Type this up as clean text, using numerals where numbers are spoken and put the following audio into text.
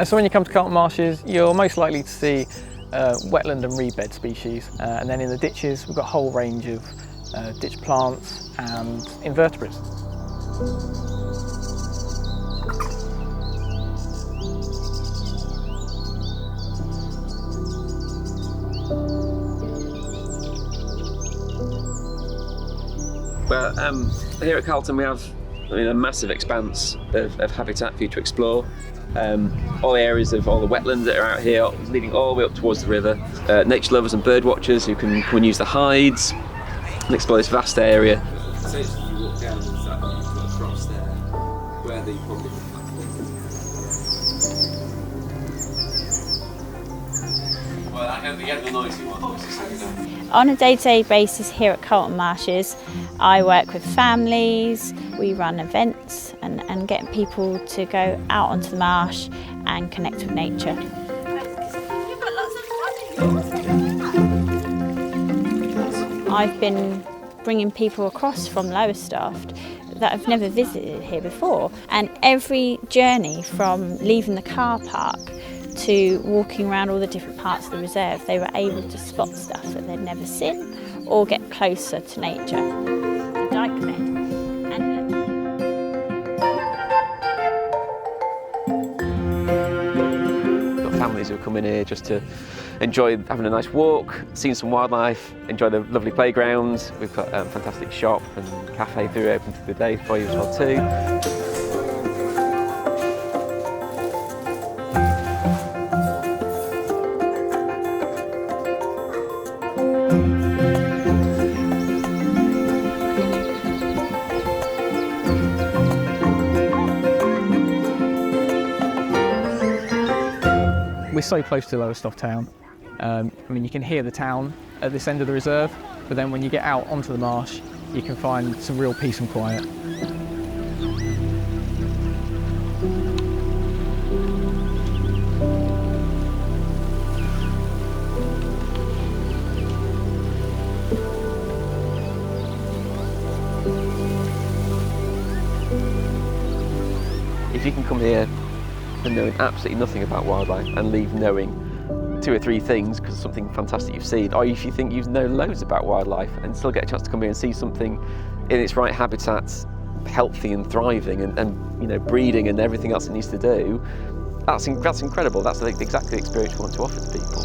So when you come to Carlton Marshes, you're most likely to see wetland and reed bed species, and then in the ditches we've got a whole range of ditch plants and invertebrates. Well, here at Carlton we have a massive expanse of habitat for you to explore. All the areas of all the wetlands that are out here, leading all the way up towards the river. Nature lovers and bird watchers who can come and use the hides and explore this vast area. Essentially, you walk down into that frost there, where the public. Well, I don't get the noisy one. On a day-to-day basis here at Carlton Marshes, I work with families, we run events and get people to go out onto the marsh and connect with nature. I've been bringing people across from Lowestoft that have never visited here before, and every journey from leaving the car park to walking around all the different parts of the reserve, they were able to spot stuff that they'd never seen or get closer to nature. Got families who come in here just to enjoy having a nice walk, seeing some wildlife, enjoy the lovely playgrounds. We've got a fantastic shop and cafe through open through the day for you as well too. We're so close to Lowestoft town. You can hear the town at this end of the reserve, but then when you get out onto the marsh, you can find some real peace and quiet. If you can come here and knowing absolutely nothing about wildlife and leave knowing 2 or 3 things because of something fantastic you've seen, or if you think you know loads about wildlife and still get a chance to come here and see something in its right habitat, healthy and thriving and breeding and everything else it needs to do, that's incredible. That's exactly the experience we want to offer to people.